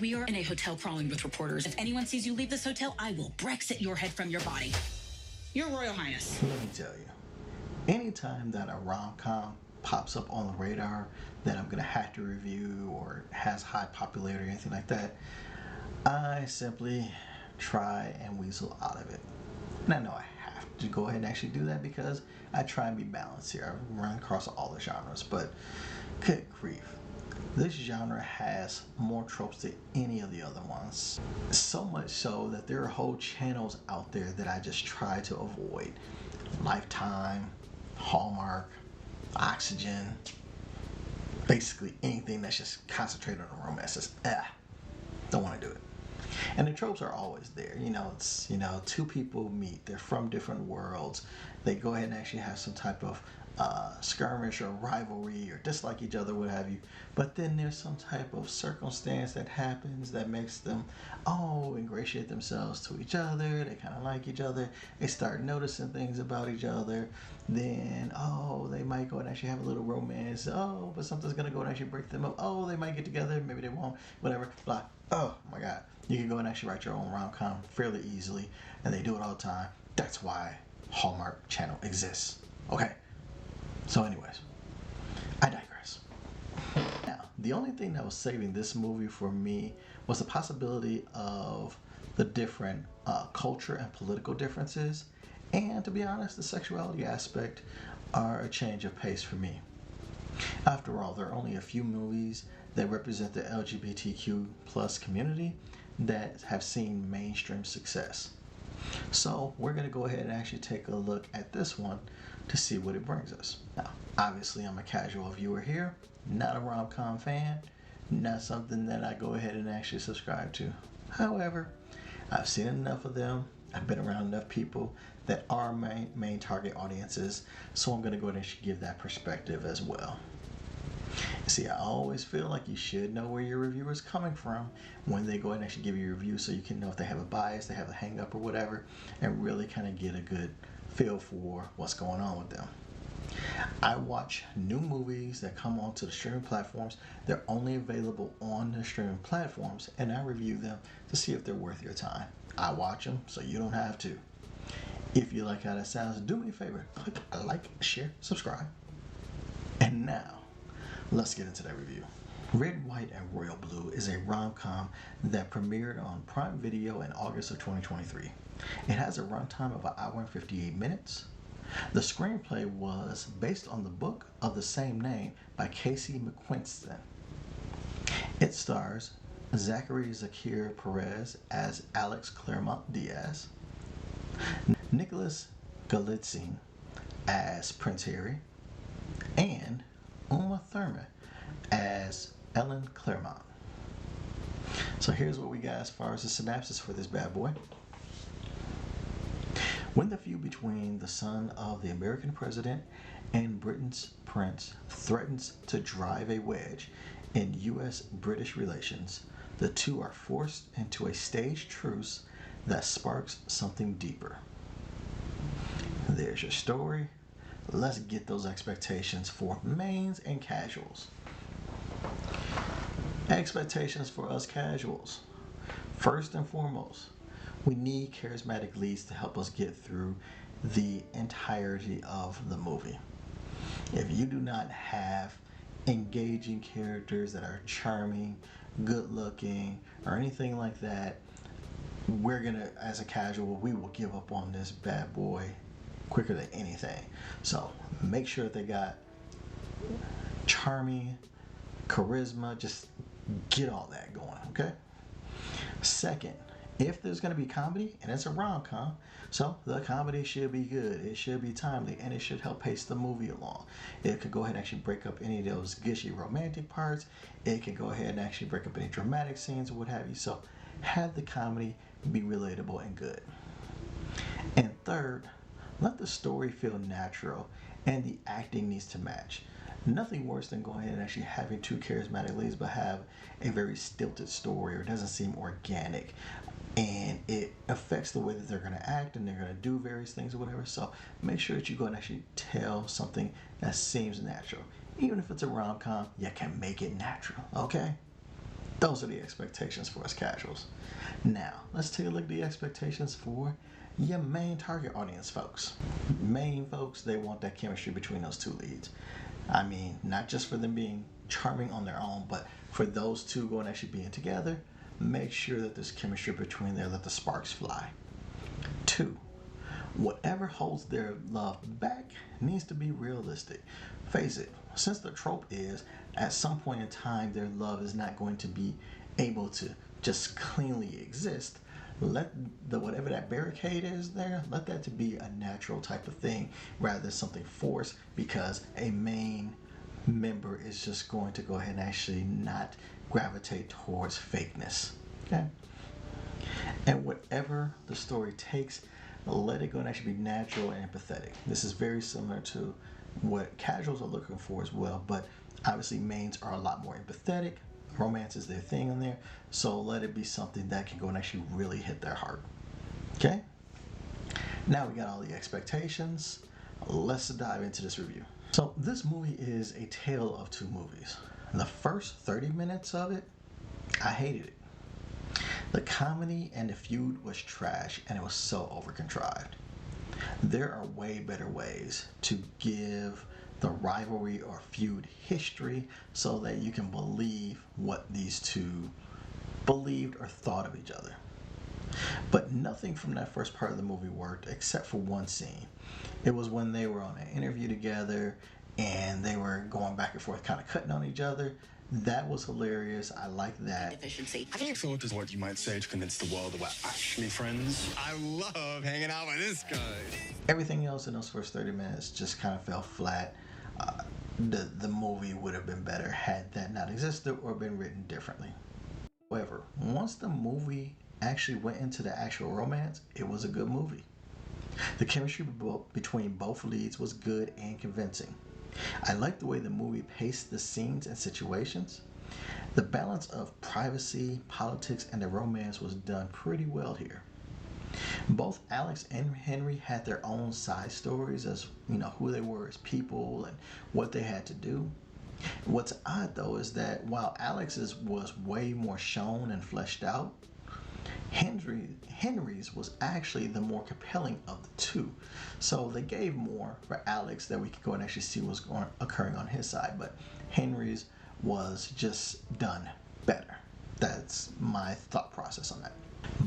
We are in a hotel crawling with reporters. If anyone sees you leave this hotel, I will Brexit your head from your body. Your Royal Highness. Let me tell you, anytime that a rom-com pops up on the radar that I'm going to have to review or has high popularity or anything like that, I simply try and weasel out of it. And I know I have to go ahead and actually do that because I try and be balanced here. I run across all the genres, but good grief. This genre has more tropes than any of the other ones. So much so that there are whole channels out there that I just try to avoid. Lifetime, Hallmark, Oxygen, basically anything that's just concentrated on romance. Just, don't want to do it. And the tropes are always there. It's, two people meet. They're from different worlds. They go ahead and actually have some type of skirmish or rivalry or dislike each other, what have you. But then there's some type of circumstance that happens that makes them, ingratiate themselves to each other. They kind of like each other. They start noticing things about each other. Then, they might go and actually have a little romance. But something's going to go and actually break them up. They might get together. Maybe they won't. Whatever. Blah. Oh, my God. You can go and actually write your own rom-com fairly easily. And they do it all the time. That's why Hallmark Channel exists. Okay. So anyways, I digress. Now, the only thing that was saving this movie for me was the possibility of the different culture and political differences. And to be honest, the sexuality aspect are a change of pace for me. After all, there are only a few movies that represent the LGBTQ plus community that have seen mainstream success. So we're going to go ahead and actually take a look at this one to see what it brings us. Now, obviously I'm a casual viewer here, not a rom-com fan, not something that I go ahead and actually subscribe to. However, I've seen enough of them, I've been around enough people that are my main target audiences, so I'm going to go ahead and give that perspective as well. See, I always feel like you should know where your reviewer is coming from when they go ahead and actually give you a review, so you can know if they have a bias, they have a hang up or whatever, and really kind of get a good feel for what's going on with them. I watch new movies that come onto the streaming platforms. They're only available on the streaming platforms, and I review them to see if they're worth your time. I watch them so you don't have to. If you like how that sounds, do me a favor, click like, share, subscribe. And now, let's get into that review. Red, White, and Royal Blue is a rom-com that premiered on Prime Video in August of 2023. It has a runtime of 1 hour and 58 minutes. The screenplay was based on the book of the same name by Casey McQuiston. It stars Zachary Zakir Perez as Alex Claremont Diaz, Nicholas Galitzine as Prince Harry, and Uma Thurman as Ellen Claremont. So here's what we got as far as the synopsis for this bad boy. When the feud between the son of the American president and Britain's prince threatens to drive a wedge in U.S.-British relations, the two are forced into a staged truce that sparks something deeper. There's your story. Let's get those expectations for mains and casuals. Expectations for us casuals. First and foremost, we need charismatic leads to help us get through the entirety of the movie. If you do not have engaging characters that are charming, good looking, or anything like that, we're gonna, as a casual, we will give up on this bad boy quicker than anything. So make sure that they got charming, charisma, just get all that going, okay? Second, if there's going to be comedy, and it's a rom-com, so the comedy should be good, it should be timely, and it should help pace the movie along. It could go ahead and actually break up any of those gushy romantic parts. It could go ahead and actually break up any dramatic scenes or what have you. So have the comedy be relatable and good. And third, let the story feel natural and the acting needs to match. Nothing worse than going ahead and actually having two charismatic leads but have a very stilted story or it doesn't seem organic, and it affects the way that they're going to act and they're going to do various things or whatever. So make sure that you go and actually tell something that seems natural. Even if it's a rom-com, you can make it natural, okay? Those are the expectations for us casuals. Now, let's take a look at the expectations for your main target audience folks. Main folks, they want that chemistry between those two leads. I mean, not just for them being charming on their own, but for those two going actually being together, make sure that there's chemistry between there, let the sparks fly. Two, whatever holds their love back needs to be realistic. Face it, since the trope is at some point in time their love is not going to be able to just cleanly exist, let the whatever that barricade is there, let that to be a natural type of thing rather than something forced, because a main member is just going to go ahead and actually not gravitate towards fakeness. Okay? And whatever the story takes, let it go and actually be natural and empathetic. This is very similar to what casuals are looking for as well, but obviously mains are a lot more empathetic. Romance is their thing in there, so let it be something that can go and actually really hit their heart. Okay? Now we got all the expectations. Let's dive into this review. So this movie is a tale of two movies. The first 30 minutes of it, I hated it. The comedy and the feud was trash, and it was so overcontrived. There are way better ways to give the rivalry or feud history so that you can believe what these two believed or thought of each other. But nothing from that first part of the movie worked except for one scene. It was when they were on an interview together and they were going back and forth, kind of cutting on each other. That was hilarious. I like that. Efficiency. I thought is what you might say to convince the world that we're actually friends. I love hanging out with this guy. Everything else in those first 30 minutes just kind of fell flat. The movie would have been better had that not existed or been written differently. However, once the movie actually went into the actual romance, it was a good movie. The chemistry between both leads was good and convincing. I liked the way the movie paced the scenes and situations. The balance of privacy, politics, and the romance was done pretty well here. Both Alex and Henry had their own side stories as who they were as people and what they had to do. What's odd though is that while Alex's was way more shown and fleshed out, Henry's was actually the more compelling of the two. So they gave more for Alex that we could go and actually see what's occurring on his side, but Henry's was just done better. That's my thought process on that.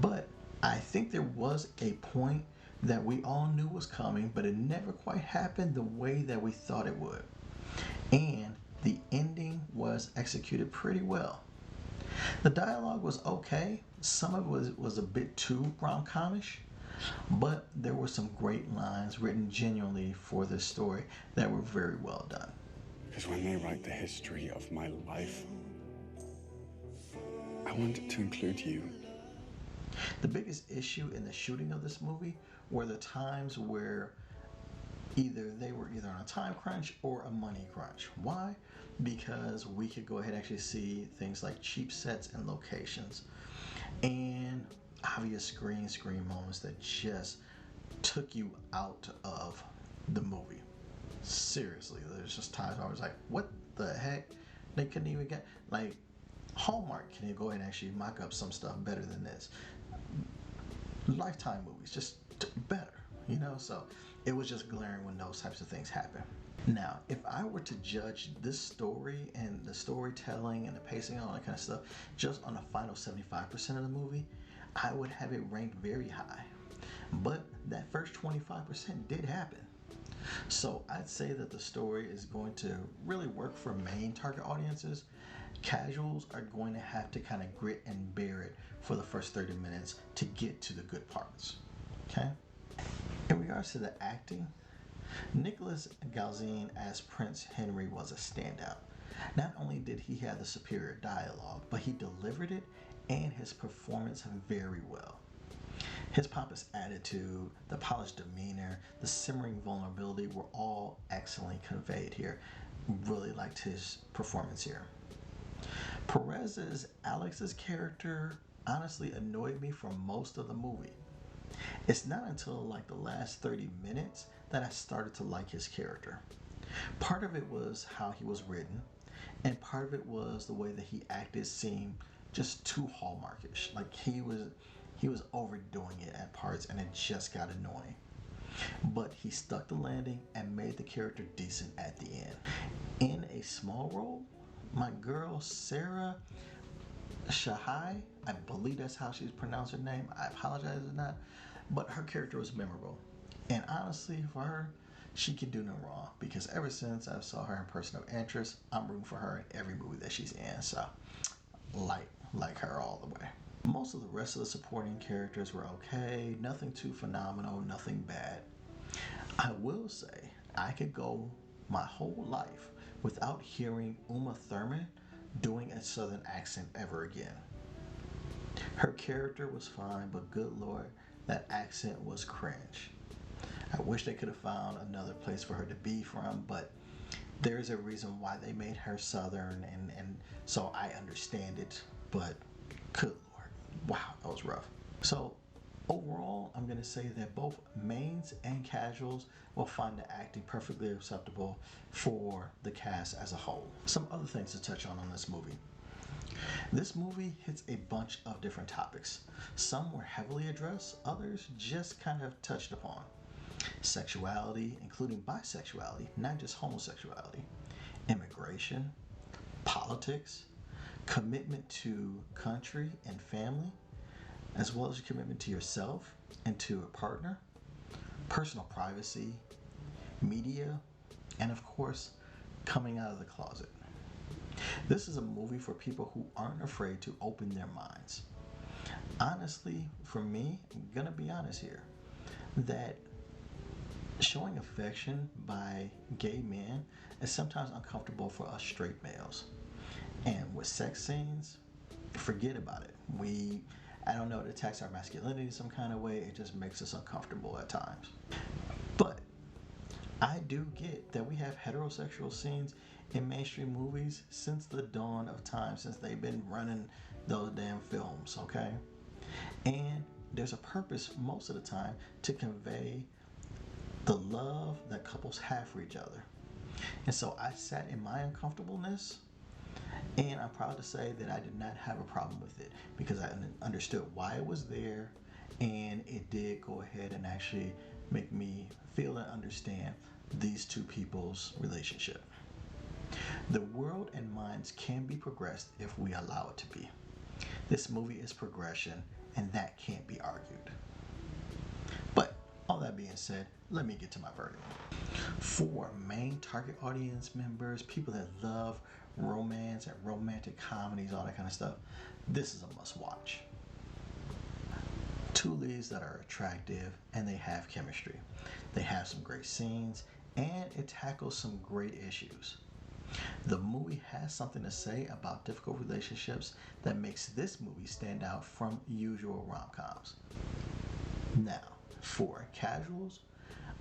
But I think there was a point that we all knew was coming, but it never quite happened the way that we thought it would. And the ending was executed pretty well. The dialogue was okay. Some of it was a bit too rom-comish, but there were some great lines written genuinely for this story that were very well done. Because when they write the history of my life, I want it to include you. The biggest issue in the shooting of this movie were the times where they were either on a time crunch or a money crunch. Why? Because we could go ahead and actually see things like cheap sets and locations and obvious green screen moments that just took you out of the movie. Seriously, there's just times where I was like, what the heck? They couldn't even get, like, Hallmark can you go ahead and actually mock up some stuff better than this. Lifetime movies, just better, so it was just glaring when those types of things happen. Now, if I were to judge this story and the storytelling and the pacing and all that kind of stuff just on the final 75% of the movie, I would have it ranked very high. But that first 25% did happen. So I'd say that the story is going to really work for main target audiences. Casuals are going to have to kind of grit and bear it for the first 30 minutes to get to the good parts. Okay? In regards to the acting, Nicholas Galzine as Prince Henry was a standout. Not only did he have the superior dialogue, but he delivered it and his performance very well. His pompous attitude, the polished demeanor, the simmering vulnerability were all excellently conveyed here. Really liked his performance here. Perez's Alex's character honestly annoyed me for most of the movie. It's not until like the last 30 minutes that I started to like his character. Part of it was how he was written, and part of it was the way that he acted seemed just too hallmarkish. Like he was overdoing it at parts, and it just got annoying. But he stuck the landing and made the character decent at the end. In a small role, my girl Sarah Shahai, I believe that's how she's pronounced her name. I apologize if not, but her character was memorable. And honestly, for her, she can do no wrong because ever since I saw her in Person of Interest, I'm rooting for her in every movie that she's in. So, like her all the way. Most of the rest of the supporting characters were okay, nothing too phenomenal, nothing bad. I will say I could go my whole life without hearing Uma Thurman doing a southern accent ever again. Her character was fine, but good lord, that accent was cringe. I wish they could have found another place for her to be from, but there's a reason why they made her southern, and so I understand it, but good lord, wow, that was rough. So overall, I'm going to say that both mains and casuals will find the acting perfectly acceptable for the cast as a whole. Some other things to touch on this movie. This movie hits a bunch of different topics. Some were heavily addressed, others just kind of touched upon. Sexuality, including bisexuality, not just homosexuality, immigration, politics, commitment to country and family, as well as your commitment to yourself and to a partner, personal privacy, media, and of course, coming out of the closet. This is a movie for people who aren't afraid to open their minds. Honestly, for me, I'm gonna be honest here, that showing affection by gay men is sometimes uncomfortable for us straight males. And with sex scenes, forget about it. I don't know, it attacks our masculinity in some kind of way. It just makes us uncomfortable at times. But I do get that we have heterosexual scenes in mainstream movies since the dawn of time, since they've been running those damn films, okay? And there's a purpose most of the time to convey the love that couples have for each other. And so I sat in my uncomfortableness, and I'm proud to say that I did not have a problem with it because I understood why it was there, and it did go ahead and actually make me feel and understand these two people's relationship. The world and minds can be progressed if we allow it to be. This movie is progression, and that can't be argued. But all that being said, let me get to my verdict. For main target audience members, people that love romance and romantic comedies, all that kind of stuff, this is a must watch. Two leads that are attractive and they have chemistry. They have some great scenes and it tackles some great issues. The movie has something to say about difficult relationships that makes this movie stand out from usual rom-coms. Now, for casuals,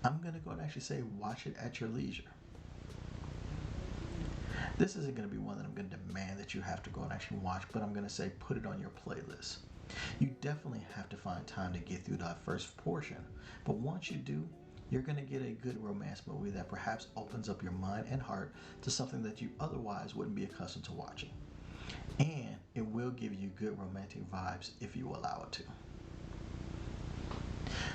I'm going to go and actually say watch it at your leisure. This isn't going to be one that I'm going to demand that you have to go and actually watch, but I'm going to say put it on your playlist. You definitely have to find time to get through that first portion, but once you do, you're going to get a good romance movie that perhaps opens up your mind and heart to something that you otherwise wouldn't be accustomed to watching. And it will give you good romantic vibes if you allow it to.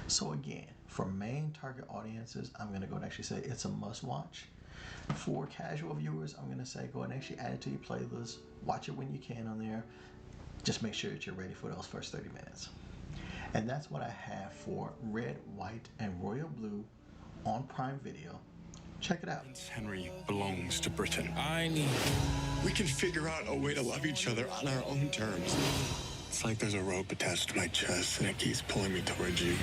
So again, for main target audiences, I'm going to go and actually say it's a must watch. For casual viewers, I'm going to say go and actually add it to your playlist. Watch it when you can on there. Just make sure that you're ready for those first 30 minutes. And that's what I have for Red, White, and Royal Blue on Prime Video. Check it out. Prince Henry belongs to Britain. We can figure out a way to love each other on our own terms. It's like there's a rope attached to my chest and it keeps pulling me towards you.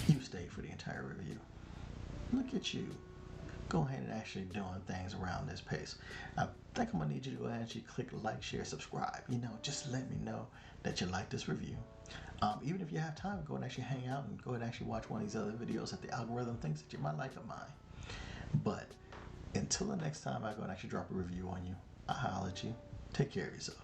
You stayed for the entire review. Look at you. Go ahead and actually doing things around this pace. I think I'm gonna need you to go ahead and actually click like, share, subscribe. Just let me know that you like this review. Even if you have time, go and actually hang out and go ahead and actually watch one of these other videos that the algorithm thinks that you might like of mine. But until the next time I go and actually drop a review on you, I'll holler at you. Take care of yourself.